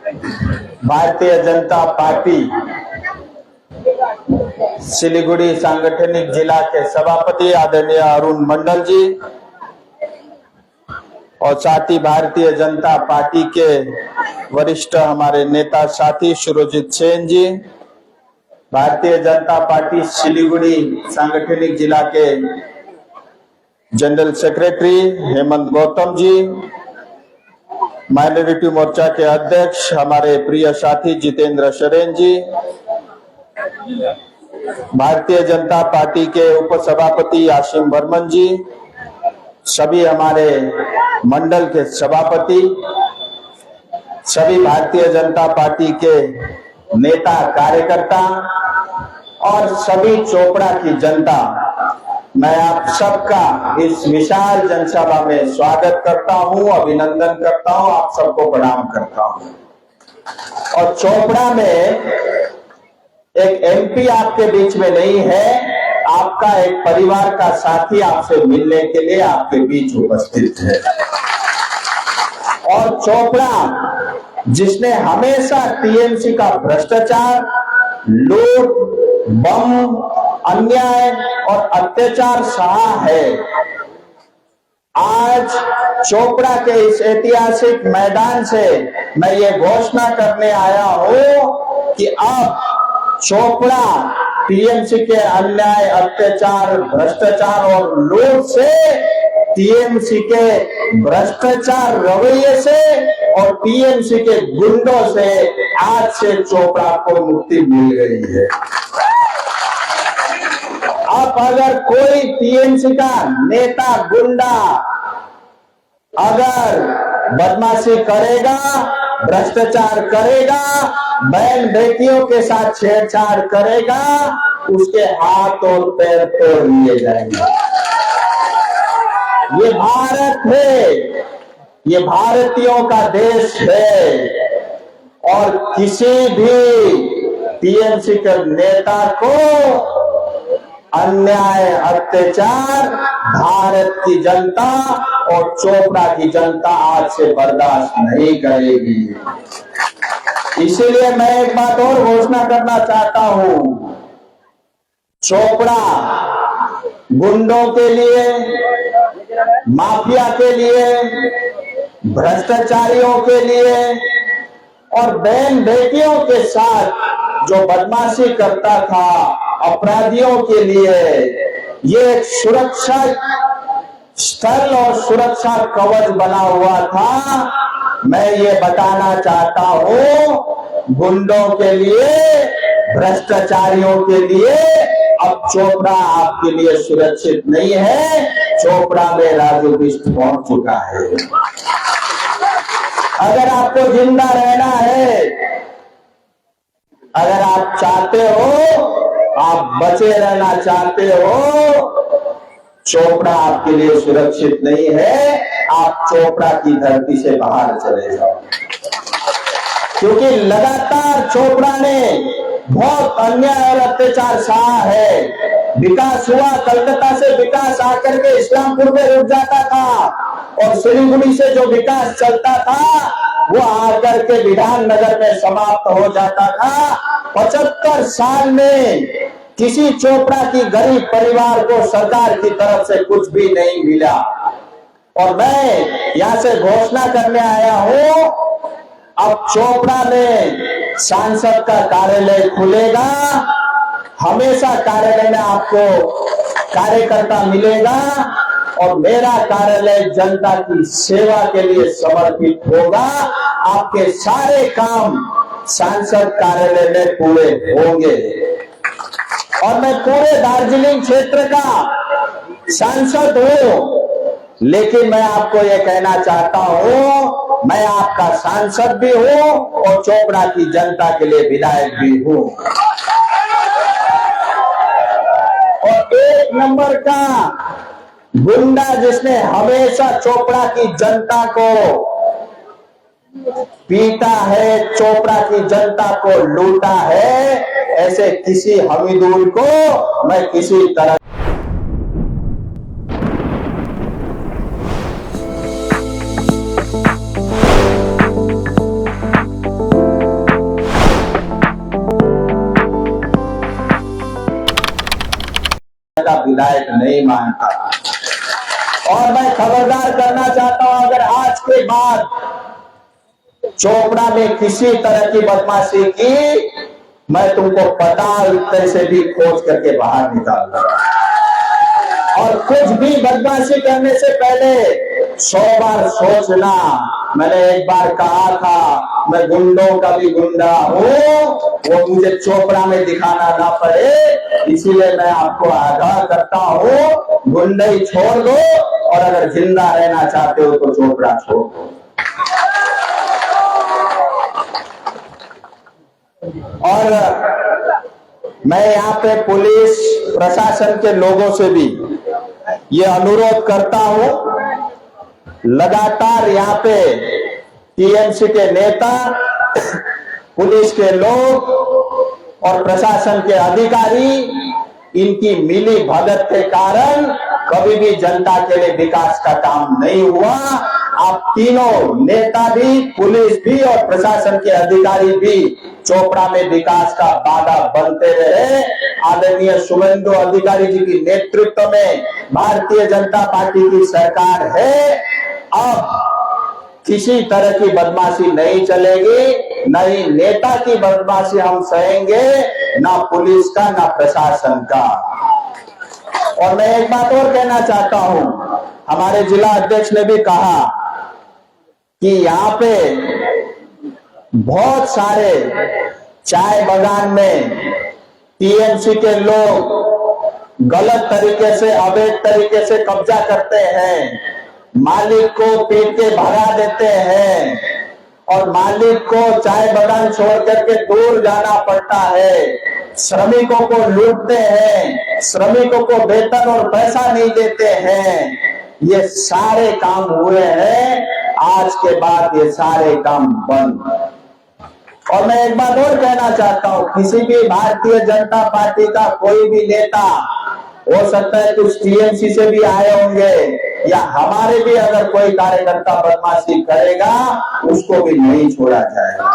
Bharatiya Janata party Siliguri सांगठनिक जिला के सभापति आदरणीय अरुण मंडल जी और साथ ही भारतीय जनता पार्टी के वरिष्ठ हमारे नेता साथी सुरजीत सेन जी, भारतीय जनता पार्टी सिलीगुड़ी सांगठनिक जिला के general secretary Hemant Gautam ji, minority मोर्चा के अध्यक्ष हमारे प्रिय साथी जितेंद्र शरेन जी, भारतीय जनता पार्टी के उपसभापति आशिम बर्मन जी, सभी हमारे मंडल के सभापति, सभी भारतीय जनता पार्टी के नेता कार्यकर्ता और सभी चोपड़ा की जनता, मैं आप सबका इस विशाल जनसभा में स्वागत करता हूं, अभिनंदन करता हूं, आप सबको प्रणाम करता हूं। और चोपड़ा में एक एमपी आपके बीच में नहीं है, आपका एक परिवार का साथी आपसे मिलने के लिए आपके बीच उपस्थित है। और चोपड़ा जिसने हमेशा टीएमसी का भ्रष्टाचार, लूट, बम, अन्याय और अत्याचार सहा है, आज चोपड़ा के इस ऐतिहासिक मैदान से मैं ये घोषणा करने आया हूं कि अब चोपड़ा टीएमसी के अन्याय, अत्याचार, भ्रष्टाचार और लूट से, टीएमसी के भ्रष्टाचार रवैये से और टीएमसी के गुंडों से आज से चोपड़ा को मुक्ति मिल गई है। अब अगर कोई टीएमसी का नेता, गुंडा अगर बदमाशी करेगा, भ्रष्टाचार करेगा, बहन बेटियों के साथ छेड़छाड़ करेगा, उसके हाथ और पैर तोड़ लिए जाएंगे। ये भारत है, ये भारतीयों का देश है और किसी भी टीएमसी के नेता को अन्याय, अत्याचार भारत की जनता और चोपड़ा की जनता आज से बर्दाश्त नहीं करेगी। इसीलिए मैं एक बात और घोषणा करना चाहता हूं, चोपड़ा गुंडों के लिए, माफिया के लिए, भ्रष्टाचारियों के लिए और बहन बेटियों के साथ जो बदमाशी करता था, अपराधियों के लिए ये एक सुरक्षा स्थल और सुरक्षा कवच बना हुआ था। मैं ये बताना चाहता हूं, गुंडों के लिए, भ्रष्टाचारियों के लिए अब चोपड़ा आपके लिए सुरक्षित नहीं है। चोपड़ा में राजू बिष्ट पहुंच चुका है। अगर आपको जिंदा रहना है, अगर आप चाहते हो, आप बचे रहना चाहते हो, चोपड़ा आपके लिए सुरक्षित नहीं है। आप चोपड़ा की धरती से बाहर चले जाओ, क्योंकि लगातार चोपड़ा ने बहुत अन्याय और अत्याचार सहा है। विकास हुआ, कलकत्ता से विकास आकर के इस्लामपुर में रुक जाता था और सिलीगुड़ी से जो विकास चलता था वो आकर के विधाननगर में समाप्त हो जाता था। 75 साल में किसी चोपड़ा की गरीब परिवार को सरकार की तरफ से कुछ भी नहीं मिला। और मैं यहां से घोषणा करने आया हूं, अब चोपड़ा में सांसद का कार्यालय खुलेगा। हमेशा कार्यालय में आपको कार्यकर्ता मिलेगा और मेरा कार्यालय जनता की सेवा के लिए समर्पित होगा। आपके सारे काम सांसद कार्यालय में पूरे होंगे और मैं पूरे दार्जिलिंग क्षेत्र का सांसद हूं, लेकिन मैं आपको यह कहना चाहता हूं, मैं आपका सांसद भी हूं और चोपड़ा की जनता के लिए विधायक भी हूं। और एक नंबर का गुंडा जिसने हमेशा चोपड़ा की जनता को पीटा है, चोपड़ा की जनता को लूटा है, ऐसे किसी हमीदुल को मैं किसी तरह लायक नहीं मानता। और मैं खबरदार करना चाहता हूं, अगर आज के बाद चोपड़ा में किसी तरह की बदमाशी की, मैं तुमको पता से भी खोज करके बाहर निकाल दूंगा। और कुछ भी बदमाशी करने से पहले 100 बार सोचना। मैंने एक बार कहा था, मैं गुंडों का भी गुंडा हूं, वो मुझे चोपड़ा में दिखाना ना पड़े, इसीलिए मैं आपको आगाह करता हूं, गुंडई छोड़ दो और अगर जिंदा रहना चाहते हो तो चोपड़ा छोड़ दो। और मैं यहाँ पे पुलिस प्रशासन के लोगों से भी ये अनुरोध करता हूं, लगातार यहाँ पे टीएमसी के नेता, पुलिस के लोग और प्रशासन के अधिकारी, इनकी मिली भगत के कारण कभी भी जनता के लिए विकास का काम नहीं हुआ। आप तीनों नेता भी, पुलिस भी और प्रशासन के अधिकारी भी चोपड़ा में विकास का बाधा बनते रहे। आदरणीय शुभेंदु अधिकारी जी की नेतृत्व में भारतीय जनता पार्टी की सरकार है। अब किसी तरह की बदमाशी नहीं चलेगी, न ही नेता की बदमाशी हम सहेंगे, ना पुलिस का ना प्रशासन का। और मैं एक बात और कहना चाहता हूं, हमारे जिला अध्यक्ष ने भी कहा कि यहाँ पे बहुत सारे चाय बागान में टीएमसी के लोग गलत तरीके से, अवैध तरीके से कब्जा करते हैं, मालिक को पीट के भगा देते हैं और मालिक को चाय बागान छोड़ करके दूर जाना पड़ता है, श्रमिकों को लूटते हैं, श्रमिकों को वेतन और पैसा नहीं देते हैं। ये सारे काम हुए हैं, आज के बाद ये सारे काम बंद। और मैं एक बात और कहना चाहता हूं, किसी भी भारतीय जनता पार्टी का कोई भी नेता, हो सकता है कुछ टीएमसी से भी आए होंगे या हमारे भी अगर कोई कार्यकर्ता बदमाशी करेगा, उसको भी नहीं छोड़ा जाएगा।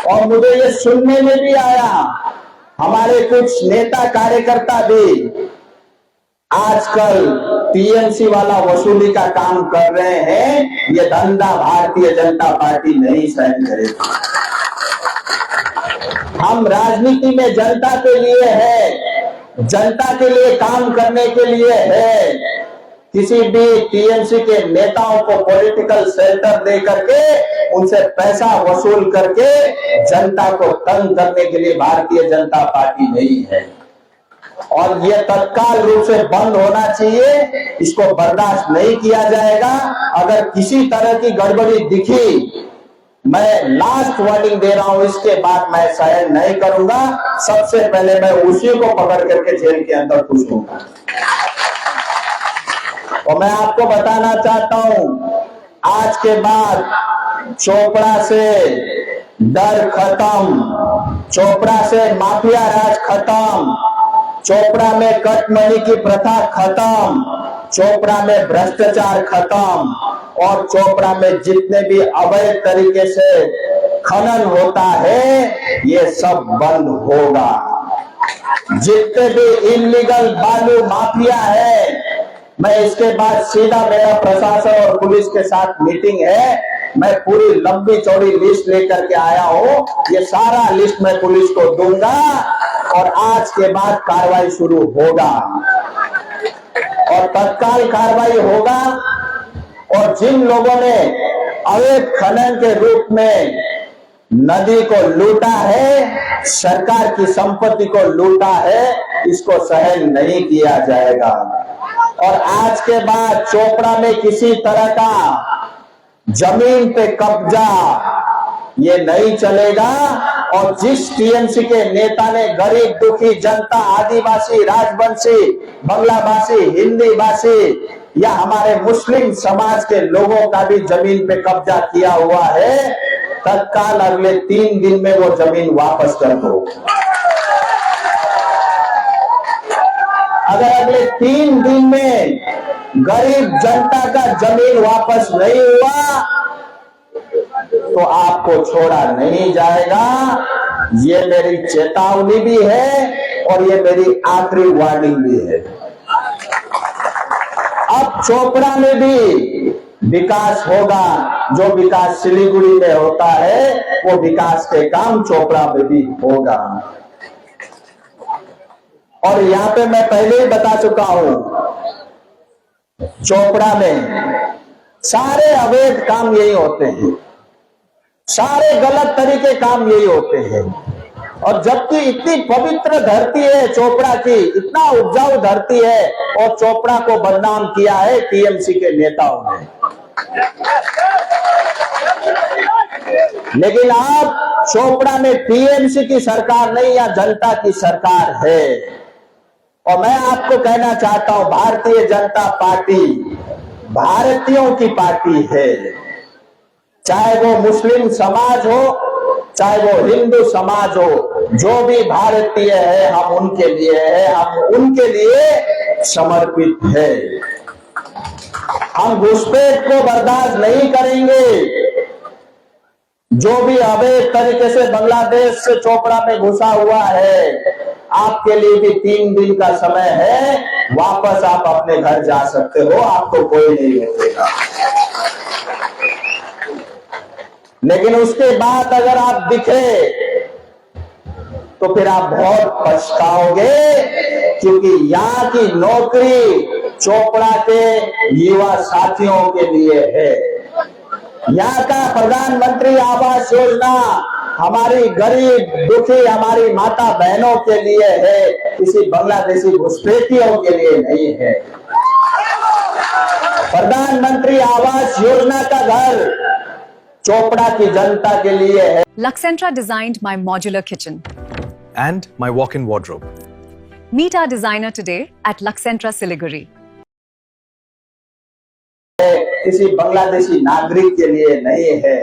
और मुझे ये सुनने में भी आया, हमारे कुछ नेता कार्यकर्ता भी आजकल टीएमसी वाला वसूली का काम कर रहे हैं। ये धंधा भारतीय जनता पार्टी नहीं सहन करेगी। हम राजनीति में जनता के लिए है, जनता के लिए काम करने के लिए है। किसी भी टीएमसी के नेताओं को पॉलिटिकल शेल्टर दे करके, उनसे पैसा वसूल करके जनता को तंग करने के लिए भारतीय जनता पार्टी नहीं है। और ये तत्काल रूप से बंद होना चाहिए, इसको बर्दाश्त नहीं किया जाएगा। अगर किसी तरह की गड़बड़ी दिखी, मैं लास्ट वार्निंग दे रहा हूं, इसके बाद मैं सहन नहीं करूंगा। सबसे पहले मैं उसी को पकड़ करके जेल के अंदर घुसूंगा। और मैं आपको बताना चाहता हूं, आज के बाद चोपड़ा से डर खत्म, चोपड़ा से माफिया राज खत्म, चोपड़ा में कटमनी की प्रथा खत्म, चोपड़ा में भ्रष्टाचार खत्म और चोपड़ा में जितने भी अवैध तरीके से खनन होता है, ये सब बंद होगा। जितने भी इल्लीगल बालू माफिया है, मैं इसके बाद सीधा मेरा प्रशासन और पुलिस के साथ मीटिंग है, मैं पूरी लंबी चौड़ी लिस्ट लेकर के आया हूं। ये सारा लिस्ट मैं पुलिस को दूंगा और आज के बाद कार्रवाई शुरू होगा और तत्काल कार्रवाई होगा। और जिन लोगों ने अवैध खनन के रूप में नदी को लूटा है, सरकार की संपत्ति को लूटा है, इसको सहन नहीं किया जाएगा। और आज के बाद चोपड़ा में किसी तरह का जमीन पे कब्जा ये नहीं चलेगा। और जिस टीएमसी के नेता ने गरीब दुखी जनता, आदिवासी, राजवंशी, बंगला भाषी, हिंदी भाषी या हमारे मुस्लिम समाज के लोगों का भी जमीन पे कब्जा किया हुआ है, तत्काल अगले 3 दिन में वो जमीन वापस कर दो। अगर अगले 3 दिन में गरीब जनता का जमीन वापस नहीं हुआ तो आपको छोड़ा नहीं जाएगा। ये मेरी चेतावनी भी है और ये मेरी आखिरी वार्निंग भी है। अब चोपड़ा में भी विकास होगा, जो विकास सिलीगुड़ी में होता है वो विकास के काम चोपड़ा में भी होगा। और यहां पे मैं पहले ही बता चुका हूं, चोपड़ा में सारे अवैध काम यही होते हैं, सारे गलत तरीके काम यही होते हैं। और जबकि इतनी पवित्र धरती है चोपड़ा की, इतना उपजाऊ धरती है, और चोपड़ा को बदनाम किया है टीएमसी के नेताओं ने। लेकिन अब चोपड़ा में टीएमसी की सरकार नहीं, या जनता की सरकार है। और मैं आपको कहना चाहता हूं, भारतीय जनता पार्टी भारतीयों की पार्टी है। चाहे वो मुस्लिम समाज हो, चाहे वो हिंदू समाज हो, जो भी भारतीय है हम उनके लिए है, हम उनके लिए समर्पित है। हम घुसपैठ को बर्दाश्त नहीं करेंगे। जो भी अवैध तरीके से बांग्लादेश से चोपड़ा में घुसा हुआ है, आपके लिए भी 3 दिन का समय है, वापस आप अपने घर जा सकते हो, आपको कोई नहीं रोकेगा। लेकिन उसके बाद अगर आप दिखे तो फिर आप बहुत पछताओगे, क्योंकि यहाँ की नौकरी चोपड़ा के युवा साथियों के लिए है। यहाँ का प्रधानमंत्री आवास योजना हमारी गरीब दुखी हमारी माता बहनों के लिए है, किसी बांग्लादेशी घुसपैठियों के लिए नहीं है। प्रधानमंत्री आवास योजना का घर चोपड़ा की जनता के लिए है। Luxentra designed my modular kitchen and my walk-in wardrobe. Meet our designer today at Luxentra Siliguri. किसी बांग्लादेशी नागरिक के लिए नहीं है।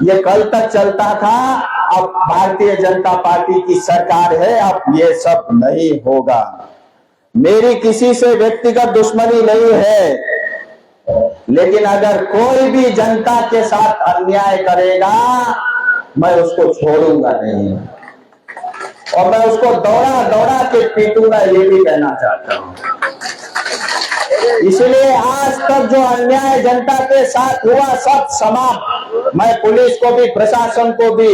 ये कल तक चलता था, अब भारतीय जनता पार्टी की सरकार है, अब ये सब नहीं होगा। मेरी किसी से व्यक्तिगत दुश्मनी नहीं है, लेकिन अगर कोई भी जनता के साथ अन्याय करेगा, मैं उसको छोड़ूंगा नहीं, और मैं उसको दौड़ा दौड़ा के पीटूंगा, ये भी कहना चाहता हूं। इसलिए आज तक जो अन्याय जनता के साथ हुआ सब समाप्त। मैं पुलिस को भी, प्रशासन को भी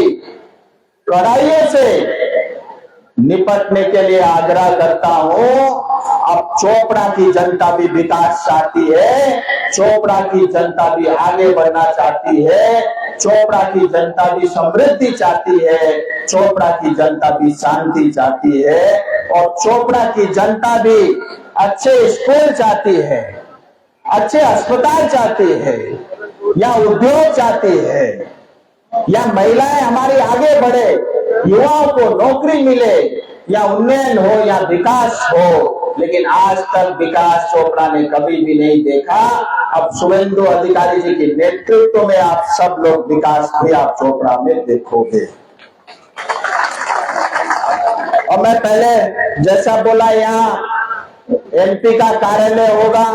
कड़ाइयों से निपटने के लिए आग्रह करता हूं। अब चोपड़ा की जनता भी विकास चाहती है, चोपड़ा की जनता भी आगे बढ़ना चाहती है, चोपड़ा की जनता भी समृद्धि चाहती है, चोपड़ा की जनता भी शांति चाहती है, और चोपड़ा की जनता भी अच्छे स्कूल चाहती है, अच्छे अस्पताल चाहती है, या उद्योग चाहती है, या महिलाएं हमारी आगे बढ़े, युवाओं को नौकरी मिले, या उन्नयन हो, या विकास हो। लेकिन आज तक विकास चोपड़ा ने कभी भी नहीं देखा। अब शुभेंदु अधिकारी जी के नेतृत्व में आप सब लोग विकास भी आप चोपड़ा में देखोगे। और मैं पहले जैसा बोला, यहाँ एमपी का कार्यालय होगा,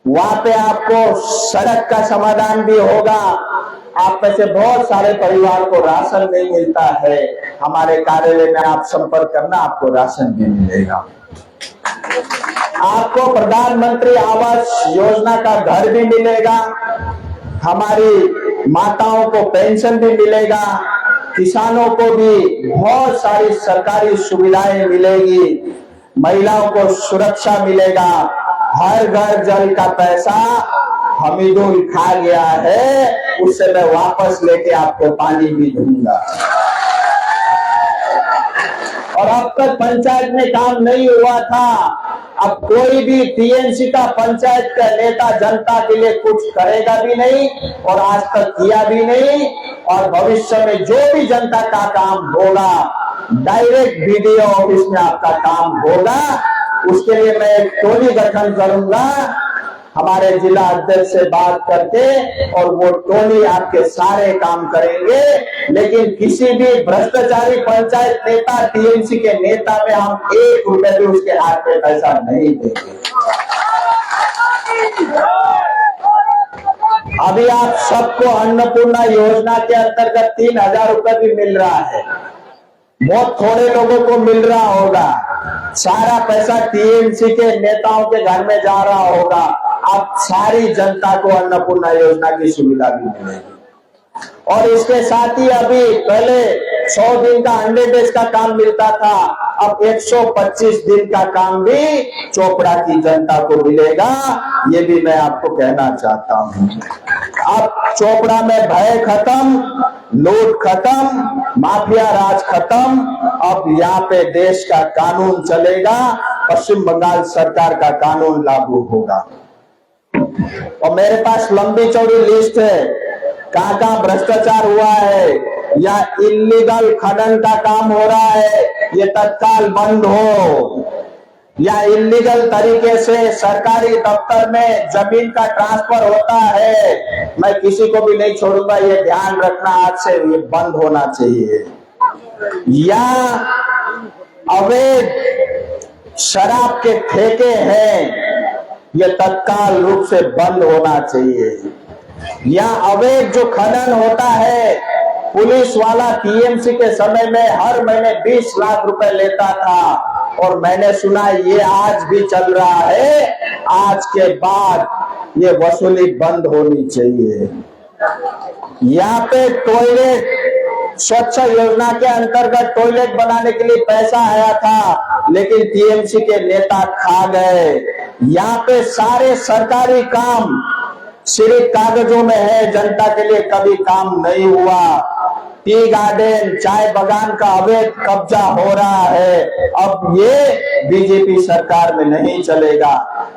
वहां पे आपको सड़क का समाधान भी होगा। आप में से बहुत सारे परिवार को राशन नहीं मिलता है, हमारे कार्यालय में आप संपर्क करना, आपको राशन भी मिलेगा। आपको प्रधानमंत्री आवास योजना का घर भी मिलेगा, हमारी माताओं को पेंशन भी मिलेगा, किसानों को भी बहुत सारी सरकारी सुविधाएं मिलेगी, महिलाओं को सुरक्षा मिलेगा। हर घर जल का पैसा हमीदुल खा गया है, उससे मैं वापस लेके आपको पानी भी दूंगा। और अब तक पंचायत में काम नहीं हुआ था, अब कोई भी टीएमसी का पंचायत का नेता जनता के लिए कुछ करेगा भी नहीं, और आज तक किया भी नहीं। और भविष्य में जो भी जनता का काम होगा, डायरेक्ट बीडीओ ऑफिस में आपका काम होगा। उसके लिए मैं एक टोली गठन करूंगा, हमारे जिला अध्यक्ष से बात करके, और वो टोली आपके सारे काम करेंगे। लेकिन किसी भी भ्रष्टाचारी पंचायत नेता, टीएमसी के नेता में हम 1 रुपए भी उसके हाथ में पैसा नहीं देंगे। अभी आप सबको अन्नपूर्णा योजना के अंतर्गत 3000 रुपए भी मिल रहा है। बहुत थोड़े लोगों को मिल रहा होगा, सारा पैसा टीएमसी के नेताओं के घर में जा रहा होगा। अब सारी जनता को अन्नपूर्णा योजना की सुविधा भी मिलेगी। और इसके साथ ही अभी पहले 100 दिन का 100 डेज का काम मिलता था, अब 125 दिन का काम भी चोपड़ा की जनता को मिलेगा। ये भी मैं आपको कहना चाहता हूं। अब चोपड़ा में भय खत्म, लूट खत्म, माफिया राज खत्म। अब यहाँ पे देश का कानून चलेगा, पश्चिम बंगाल सरकार का कानून लागू होगा। और मेरे पास लंबी चौड़ी लिस्ट है, कहां कहां भ्रष्टाचार हुआ है या इलीगल खनन का काम हो रहा है, ये तत्काल बंद हो। या इलीगल तरीके से सरकारी दफ्तर में जमीन का ट्रांसफर होता है, मैं किसी को भी नहीं छोड़ूंगा, ये ध्यान रखना, आज से ये बंद होना चाहिए। या अवैध शराब के ठेके हैं, ये तत्काल रूप से बंद होना चाहिए। या अवैध जो खनन होता है, पुलिस वाला टीएमसी के समय में हर महीने 20 लाख रुपए लेता था, और मैंने सुना ये आज भी चल रहा है। आज के बाद ये वसूली बंद होनी चाहिए। यहाँ पे टॉयलेट स्वच्छ योजना के अंतर्गत टॉयलेट बनाने के लिए पैसा आया था, लेकिन टीएमसी के नेता खा गए। यहाँ पे सारे सरकारी काम सिर्फ कागजों में है, जनता के लिए कभी काम नहीं हुआ। टी गार्डन, चाय बागान का अवैध कब्जा हो रहा है, अब ये बीजेपी सरकार में नहीं चलेगा।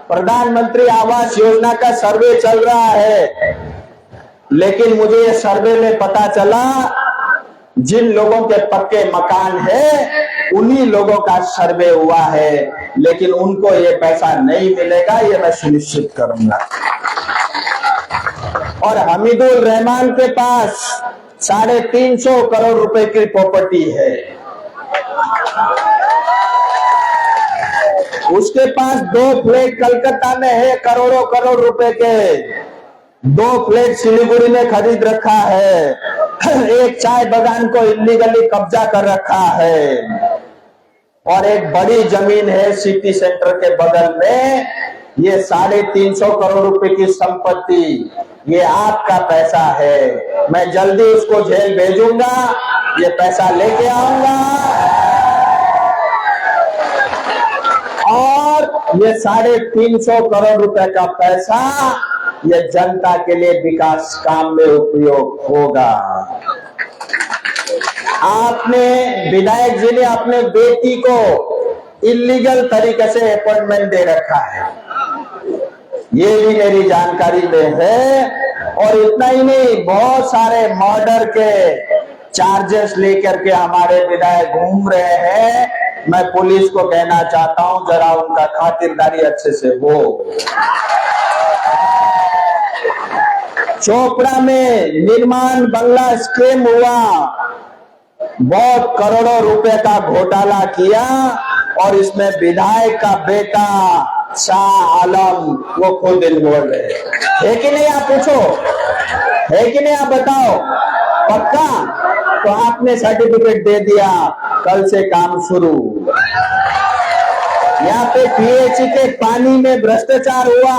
प्रधानमंत्री आवास योजना का सर्वे चल रहा है, लेकिन मुझे ये सर्वे में पता चला जिन लोगों के पक्के मकान है उन्हीं लोगों का सर्वे हुआ है, लेकिन उनको ये पैसा नहीं मिलेगा, ये मैं सुनिश्चित करूंगा। और हमीदुल रहमान के पास 350 करोड़ रुपए की प्रॉपर्टी है, उसके पास 2 फ्लैट कलकत्ता में है करोड़ों करोड़ रुपए के, 2 फ्लैट सिलीगुड़ी में खरीद रखा है, एक चाय बागान को इलीगली कब्जा कर रखा है, और एक बड़ी जमीन है सिटी सेंटर के बगल में। ये 350 करोड़ रुपए की संपत्ति, ये आपका पैसा है। मैं जल्दी उसको जेल भेजूंगा, ये पैसा लेके आऊंगा, और ये 350 करोड़ रुपए का पैसा ये जनता के लिए विकास काम में उपयोग होगा। आपने, विधायक जी ने अपने बेटी को इलीगल तरीके से अपॉइंटमेंट दे रखा है, ये भी मेरी जानकारी में है। और इतना ही नहीं, बहुत सारे मर्डर के चार्जेस लेकर के हमारे विधायक घूम रहे हैं। मैं पुलिस को कहना चाहता हूं, जरा उनका खातिरदारी अच्छे से हो। चोपड़ा में निर्माण बंगला स्कीम हुआ, बहुत करोड़ों रुपए का घोटाला किया, और इसमें विधायक का बेटा शाह आलम वो खुद इन्वॉल्व है कि नहीं? आप पूछो, है कि नहीं? आप बताओ, पक्का? तो आपने सर्टिफिकेट दे दिया, कल से काम शुरू। यहाँ पे पीएचई के पानी में भ्रष्टाचार हुआ,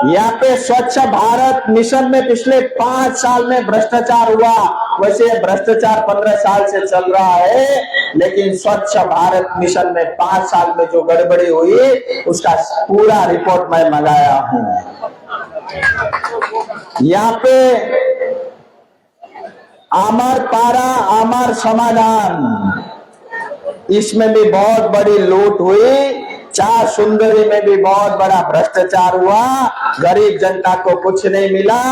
यहाँ पे स्वच्छ भारत मिशन में पिछले 5 साल में भ्रष्टाचार हुआ। वैसे भ्रष्टाचार 15 साल से चल रहा है, लेकिन स्वच्छ भारत मिशन में 5 साल में जो गड़बड़ी हुई उसका पूरा रिपोर्ट मैं मंगाया हूं। यहाँ पे अमर पारा अमर समाधान, इसमें भी बहुत बड़ी लूट हुई। चार सुंदरी में भी बहुत बड़ा भ्रष्टाचार हुआ, गरीब जनता को कुछ नहीं मिला।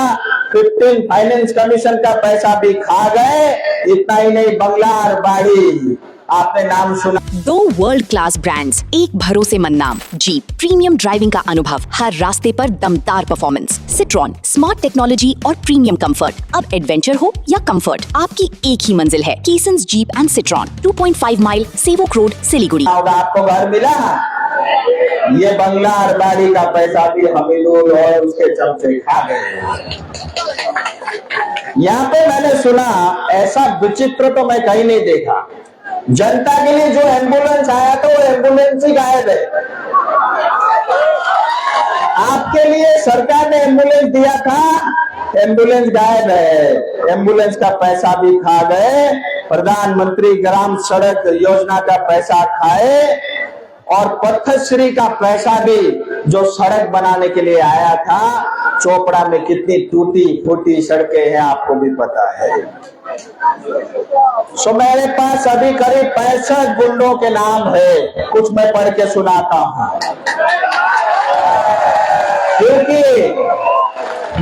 15 फाइनेंस कमीशन का पैसा भी खा गए। इतना ही नहीं, बंगला और बाड़ी, आपने नाम सुना। 2 वर्ल्ड क्लास ब्रांड्स, एक भरोसेमंद नाम, जीप, प्रीमियम ड्राइविंग का अनुभव, हर रास्ते पर दमदार परफॉर्मेंस, सिट्रॉन, स्मार्ट टेक्नोलॉजी और प्रीमियम कंफर्ट। अब एडवेंचर हो या कंफर्ट, आपकी एक ही मंजिल है, Keysons Jeep and Citroen, 2.5 mile, Sevoke road, Siliguri. आपको घर मिला, ये बंगला और बाड़ी का पैसा भी हमीदुल और उसके चमचे खा गए। यहाँ पे मैंने सुना, ऐसा विचित्र तो मैं कहीं नहीं देखा। जनता के लिए जो एम्बुलेंस आया था वो एम्बुलेंस ही गायब है। आपके लिए सरकार ने एम्बुलेंस दिया था, एम्बुलेंस गायब है। एम्बुलेंस का पैसा भी खा गए, प्रधानमंत्री ग्राम सड़क योजना का पैसा खाए, और पथश्री का पैसा भी जो सड़क बनाने के लिए आया था। चोपड़ा में कितनी टूटी फूटी सड़कें हैं आपको भी पता है। सो मेरे पास अभी करीब 65 गुंडों के नाम है, कुछ मैं पढ़ के सुनाता हूं, क्योंकि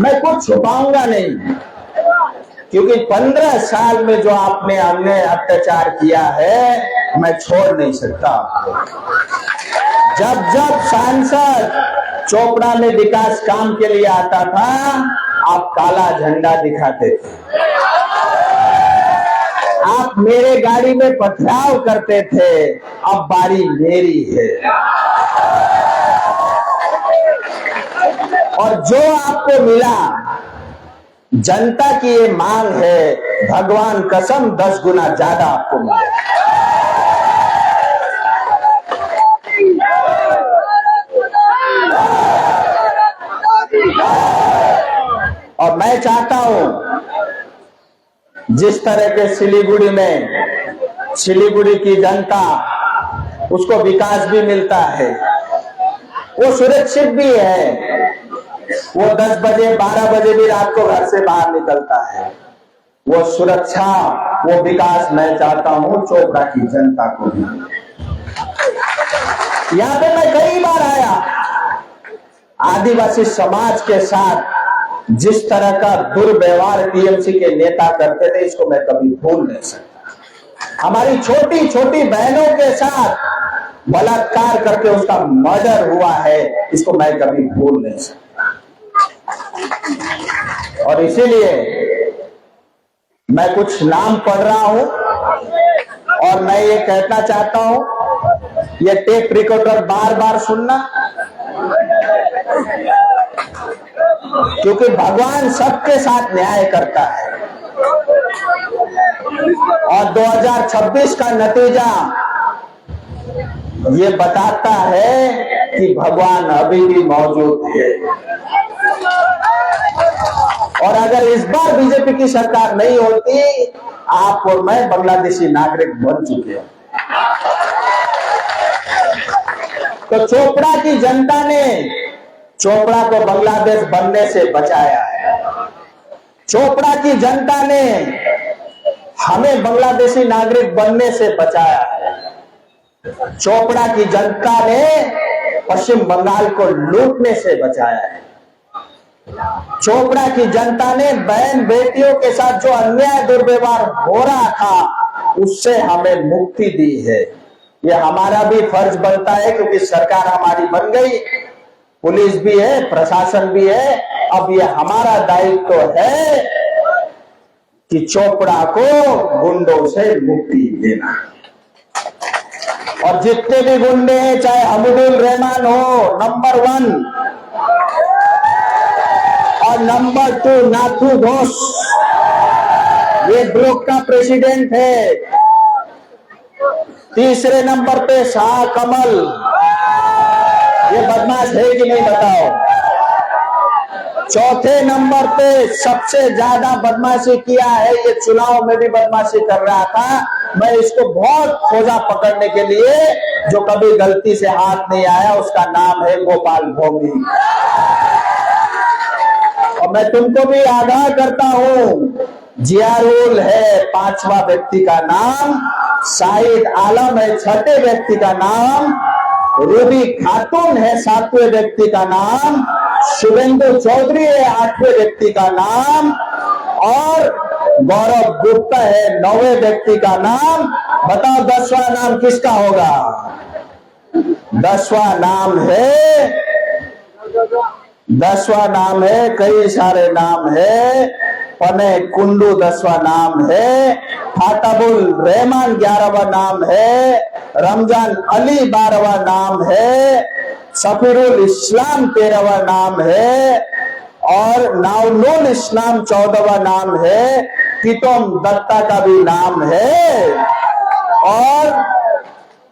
मैं कुछ छुपाऊंगा नहीं। क्योंकि 15 साल में जो आपने हमने अत्याचार किया है, मैं छोड़ नहीं सकता आपको। जब जब सांसद चोपड़ा में विकास काम के लिए आता था, आप काला झंडा दिखाते थे, आप मेरे गाड़ी में पथराव करते थे। अब बारी मेरी है, और जो आपको मिला, जनता की ये मांग है, भगवान कसम 10 गुना ज्यादा आपको मिले। और मैं चाहता हूं, जिस तरह के सिलीगुड़ी की जनता, उसको विकास भी मिलता है, वो सुरक्षित भी है, वो 10 बजे 12 बजे भी रात को घर से बाहर निकलता है। वो सुरक्षा, वो विकास मैं चाहता हूं चोपड़ा की जनता को भी। यहां पे मैं कई बार आया, आदिवासी समाज के साथ जिस तरह का दुर्व्यवहार टीएमसी के नेता करते थे, इसको मैं कभी भूल नहीं सकता। हमारी छोटी छोटी बहनों के साथ बलात्कार करके उसका मर्डर हुआ है, इसको मैं कभी भूल नहीं सकता। और इसीलिए मैं कुछ नाम पढ़ रहा हूं, और मैं ये कहना चाहता हूं, ये टेप रिकॉर्डर बार बार सुनना, क्योंकि भगवान सबके साथ न्याय करता है। और 2026 का नतीजा ये बताता है कि भगवान अभी भी मौजूद है। और अगर इस बार बीजेपी की सरकार नहीं होती, आप और मैं बांग्लादेशी नागरिक बन चुके हैं। तो चोपड़ा की जनता ने चोपड़ा को बांग्लादेश बनने से बचाया है। चोपड़ा की जनता ने हमें बांग्लादेशी नागरिक बनने से बचाया है। चोपड़ा की जनता ने पश्चिम बंगाल को लूटने से बचाया है। चोपड़ा की जनता ने बहन बेटियों के साथ जो अन्याय दुर्व्यवहार हो रहा था, उससे हमें मुक्ति दी है। ये हमारा भी फर्ज बनता है, क्योंकि सरकार हमारी बन गई, पुलिस भी है, प्रशासन भी है। अब ये हमारा दायित्व है कि चोपड़ा को गुंडों से मुक्ति देना। और जितने भी गुंडे हैं, चाहे हमीदुल रहमान हो नंबर 1, और नंबर 2 नाथू घोष, ये ब्लॉक का प्रेसिडेंट है। तीसरे नंबर पे शाह कमल, ये बदमाश है कि नहीं बताओ। चौथे नंबर पे सबसे ज्यादा बदमाशी किया है, ये चुनाव में भी बदमाशी कर रहा था। मैं इसको बहुत खोजा पकड़ने के लिए, जो कभी गलती से हाथ नहीं आया, उसका नाम है गोपाल भोगी। और मैं तुमको भी आगाह करता हूं, जियारुल है 5वां व्यक्ति का नाम, शाहिद आलम है 6ठे व्यक्ति का नाम, रूबी खातून है 7वें व्यक्ति का नाम, शुभेंदु चौधरी है 8वें व्यक्ति का नाम, और गौरव गुप्ता है 9वें व्यक्ति का नाम। बताओ 10वां नाम किसका होगा? 10वां नाम है, कई सारे नाम है। पने कुंडू 10वां नाम है, फाताबुल रहमान 11वां नाम है, रमजान अली 12वां नाम है, सफीरुल इस्लाम 13वां नाम है, और नाउनुल इस्लाम 14वां नाम है, पितोम दत्ता का भी नाम है, और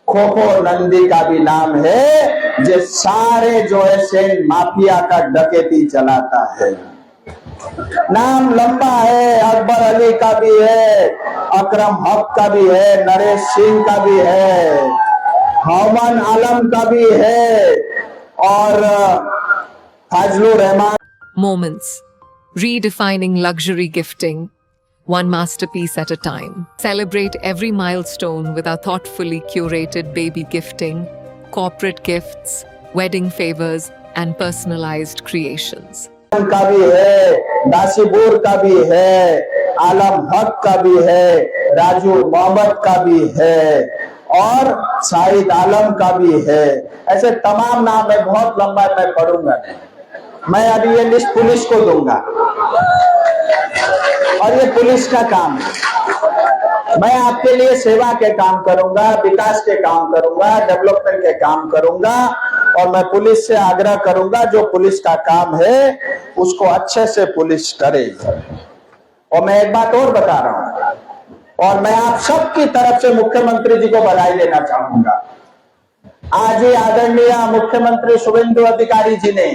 खोखो नंदी का भी नाम है, जो सारे जो है सेन माफिया का डकैती चलाता है। नाम लंबा है, अकबर अली का भी है, अकरम हक का भी है, नरेश सिंह का भी है, हौमन आलम का भी है, और Fazlur Rahman. Moments. Redefining luxury gifting. One masterpiece at a time. Celebrate every milestone with our thoughtfully curated baby gifting, corporate gifts, wedding favors, and personalized creations. का भी है, दासीपुर का भी है, आलम हक का भी है, राजू मोहम्मद का भी है, और शाहिद आलम का भी है। ऐसे तमाम नाम है, बहुत लंबा मैं पढ़ूंगा नहीं। मैं अभी ये लिस्ट पुलिस को दूंगा, और ये पुलिस का काम है। मैं आपके लिए सेवा के काम करूंगा, विकास के काम करूंगा, डेवलपमेंट के काम करूंगा, और मैं पुलिस से आग्रह करूंगा जो पुलिस का काम है उसको अच्छे से पुलिस करे। और मैं एक बात और बता रहा हूं, और मैं आप सबकी तरफ से मुख्यमंत्री जी को बधाई देना चाहूंगा। आज ही आदरणीय मुख्यमंत्री शुभेंदु अधिकारी जी ने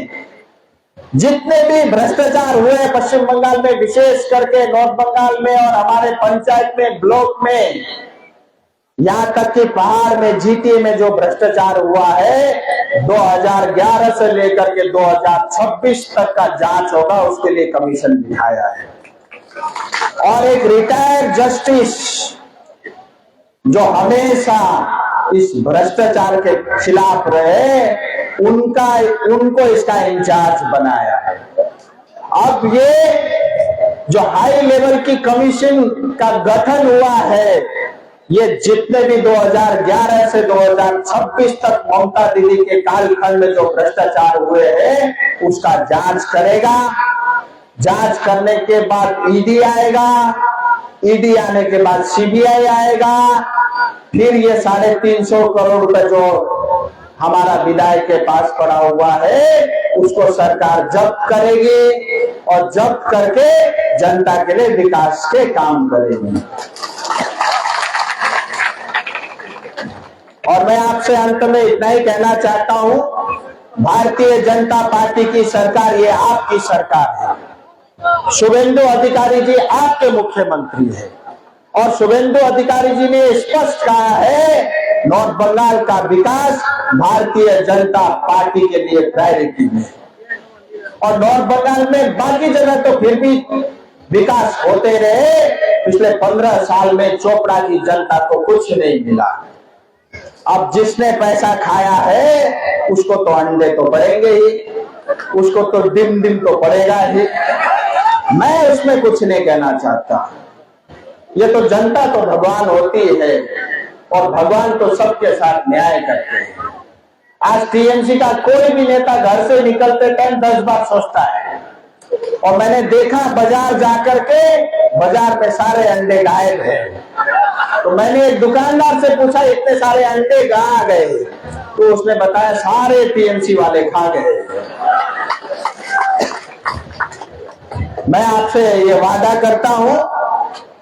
जितने भी भ्रष्टाचार हुए पश्चिम बंगाल में, विशेष करके नॉर्थ बंगाल में और हमारे पंचायत में, ब्लॉक में, यहां तक कि पहाड़ में, जीटी में जो भ्रष्टाचार हुआ है 2011 से लेकर के 2026 तक का जांच होगा, उसके लिए कमीशन बिठाया है। और एक रिटायर्ड जस्टिस जो हमेशा इस भ्रष्टाचार के खिलाफ रहे, उनको इसका इंचार्ज बनाया है। अब ये जो हाई लेवल की कमीशन का गठन हुआ है, ये जितने भी 2011 से 2026 तक ममता दीदी के कालखंड में जो भ्रष्टाचार हुए हैं उसका जांच करेगा। जांच करने के बाद ईडी आएगा, ईडी आने के बाद सीबीआई आएगा, फिर ये 350 करोड़ रुपए जो हमारा विधायक के पास पड़ा हुआ है उसको सरकार जब्त करेगी, और जब्त करके जनता के लिए विकास के काम करेगी। और मैं आपसे अंत में इतना ही कहना चाहता हूं, भारतीय जनता पार्टी की सरकार ये आपकी सरकार है। शुभेंदु अधिकारी जी आपके मुख्यमंत्री है, और शुभेंदु अधिकारी जी ने स्पष्ट कहा है नॉर्थ बंगाल का विकास भारतीय जनता पार्टी के लिए प्रायोरिटी में। और नॉर्थ बंगाल में बाकी जगह तो फिर भी विकास होते रहे, पिछले 15 साल में चोपड़ा की जनता को कुछ नहीं मिला। अब जिसने पैसा खाया है उसको तो अंडे तो पड़ेंगे ही, उसको तो डिम डिम तो पड़ेगा ही। मैं उसमें कुछ नहीं कहना चाहता। ये तो जनता तो भगवान होती है, और भगवान तो सबके साथ न्याय करते हैं। आज टीएमसी का कोई भी नेता घर से निकलते टाइम 10 बार सोचता है, और मैंने देखा बाजार जाकर के, बाजार में सारे अंडे गायब हैं। तो मैंने एक दुकानदार से पूछा इतने सारे अंडे कहां गए, तो उसने बताया सारे टीएमसी वाले खा गए। मैं आपसे ये वादा करता हूं,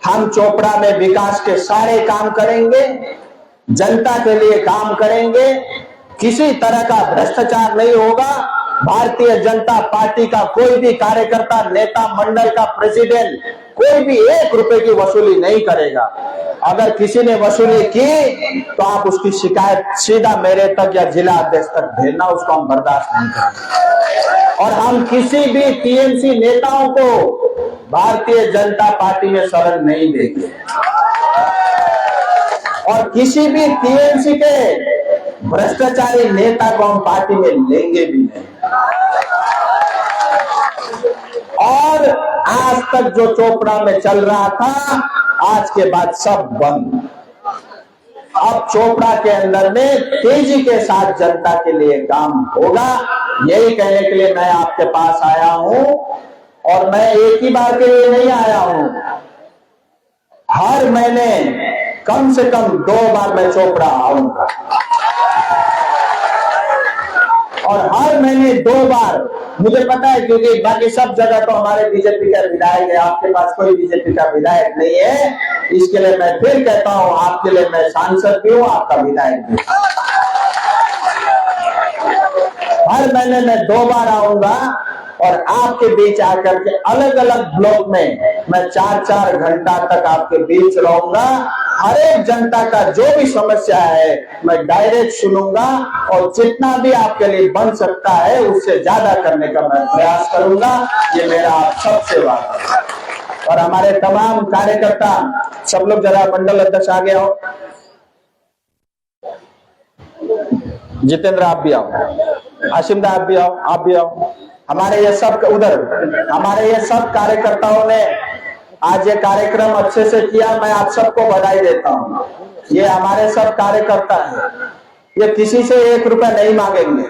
हम चोपड़ा में विकास के सारे काम करेंगे, जनता के लिए काम करेंगे, किसी तरह का भ्रष्टाचार नहीं होगा। भारतीय जनता पार्टी का कोई भी कार्यकर्ता, नेता मंडल का प्रेसिडेंट कोई भी 1 रुपए की वसूली नहीं करेगा। अगर किसी ने वसूली की तो आप उसकी शिकायत सीधा मेरे तक या जिला अध्यक्ष तक भेजना, उसको हम बर्दाश्त नहीं करेंगे। और हम किसी भी टीएमसी नेताओं को भारतीय जनता पार्टी में शरण नहीं देंगे, और किसी भी टीएमसी के भ्रष्टाचारी नेता को हम पार्टी में लेंगे भी नहीं। और आज तक जो चोपड़ा में चल रहा था, आज के बाद सब बंद। अब चोपड़ा के अंदर में तेजी के साथ जनता के लिए काम होगा। यही कहने के लिए मैं आपके पास आया हूं, और मैं एक ही बार के लिए नहीं आया हूं। हर महीने कम से कम 2 बार मैं चोपड़ा आऊंगा, और हर महीने 2 बार मुझे पता है, क्योंकि बाकी सब जगह तो हमारे बीजेपी का विधायक है, आपके पास कोई बीजेपी का विधायक नहीं है। इसके लिए मैं फिर कहता हूं, आपके लिए मैं सांसद भी हूं, आपका विधायक भी हूं। हर महीने में 2 बार आऊंगा और आपके बीच आकर के अलग अलग ब्लॉक में मैं 4-4 घंटा तक आपके बीच रहूंगा। हर एक जनता का जो भी समस्या है मैं डायरेक्ट सुनूंगा और जितना भी आपके लिए बन सकता है उससे ज्यादा करने का मैं प्रयास करूंगा। ये मेरा आप सबसे वादा है। और हमारे तमाम कार्यकर्ता सब लोग जरा मंडल अध्यक्ष आगे आओ। जितेंद्र आप भी आओ, आशिमदा आप भी आओ, आप भी आओ। हमारे ये सब कार्यकर्ताओं ने आज ये कार्यक्रम अच्छे से किया, मैं आप सबको बधाई देता हूँ। ये हमारे सब कार्यकर्ता हैं, ये किसी से 1 रुपया नहीं मांगेंगे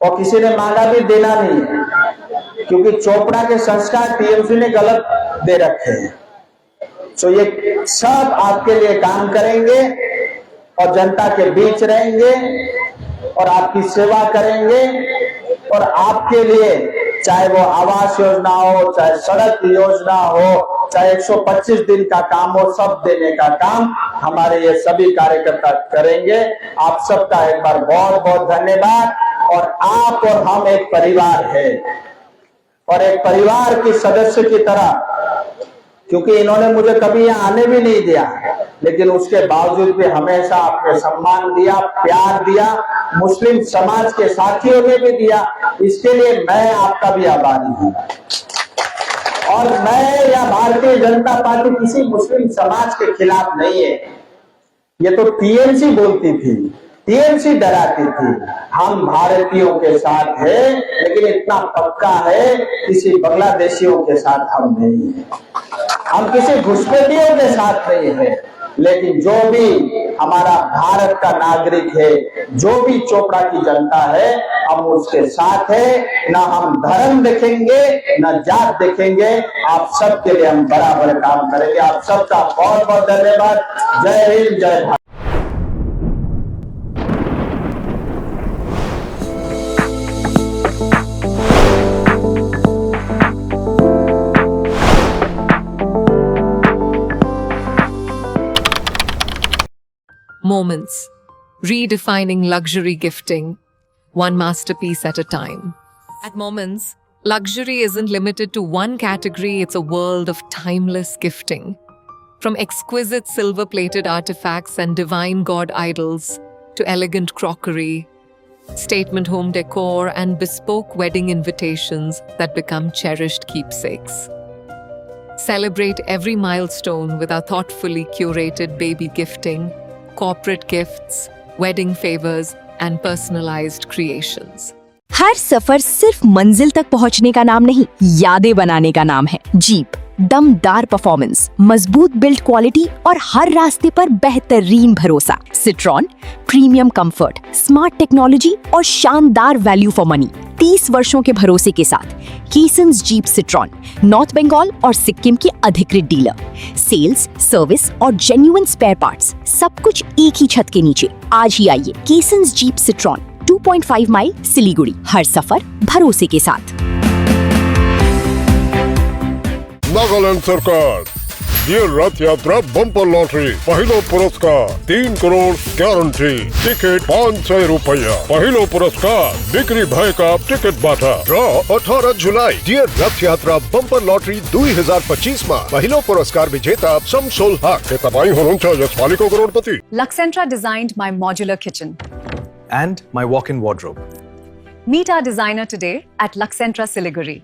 और किसी ने मांगा भी देना नहीं है, क्योंकि चोपड़ा के संस्कार टीएमसी ने गलत दे रखे हैं। तो ये सब आपके लिए काम करेंगे और जनता के बीच रहेंगे और आपकी सेवा करेंगे और आपके लिए चाहे वो आवास योजना हो, चाहे सड़क योजना हो, चाहे 125 दिन का काम हो, सब देने का काम हमारे ये सभी कार्यकर्ता करेंगे। आप सबका एक बार बहुत बहुत धन्यवाद। और आप और हम एक परिवार है और एक परिवार के सदस्य की तरह, क्योंकि इन्होंने मुझे कभी यहाँ आने भी नहीं दिया, लेकिन उसके बावजूद भी हमेशा आपने सम्मान दिया, प्यार दिया, मुस्लिम समाज के साथियों ने भी दिया। इसके लिए मैं आपका भी आभारी हूँ। और मैं या भारतीय जनता पार्टी किसी मुस्लिम समाज के खिलाफ नहीं है। ये तो टीएमसी बोलती थी, टीएमसी डराती थी। हम भारतीयों के साथ है, लेकिन इतना पक्का है किसी बांग्लादेशियों के साथ हम नहीं है, हम किसी घुसपैठियों के साथ नहीं है। लेकिन जो भी हमारा भारत का नागरिक है, जो भी चोपड़ा की जनता है, हम उसके साथ है। ना हम धर्म देखेंगे, ना जात देखेंगे। आप सबके लिए हम बराबर काम करेंगे। आप सबका बहुत बहुत धन्यवाद। जय हिंद, जय Bharat. Moments. Redefining luxury gifting, one masterpiece at a time. At Moments, luxury isn't limited to one category, it's a world of timeless gifting. From exquisite silver-plated artifacts and divine god idols to elegant crockery, statement home decor, and bespoke wedding invitations that become cherished keepsakes. Celebrate every milestone with our thoughtfully curated baby gifting, corporate gifts, wedding favors, and personalized creations. हर सफर सिर्फ मंजिल तक पहुंचने का नाम नहीं, यादें बनाने का नाम है। जीप, दमदार परफॉर्मेंस, मजबूत बिल्ड क्वालिटी और हर रास्ते पर बेहतरीन भरोसा। Citroen, premium comfort, smart technology और शानदार वैल्यू फॉर मनी। 30 वर्षों के भरोसे के साथ कीसन्स जीप सिट्रॉन, नॉर्थ बंगाल और सिक्किम की अधिकृत डीलर। सेल्स, सर्विस और जेन्युइन स्पेयर पार्ट्स, सब कुछ एक ही छत के नीचे। आज ही आइए कीसन्स जीप सिट्रॉन, 2.5 माइल सिलीगुड़ी। हर सफर भरोसे के साथ। नागालैंड सरकार ये रथ यात्रा बम्पर लॉटरी, पहिलो पुरस्कार 3 करोड़ गारंटी, टिकट 500 रुपया, पहिलो पुरस्कार बिक्री भएका टिकट बाटा। ड्र 18 जुलाई डियर रथ यात्रा बम्पर लॉटरी 2025 मा पहिलो पुरस्कार विजेता शमसुल हक। के तपाईं हुनुहुन्छ यसपालिको करोडपति। Luxentra designed my modular kitchen. And my walk-in wardrobe. Meet our designer today at Luxentra Siliguri.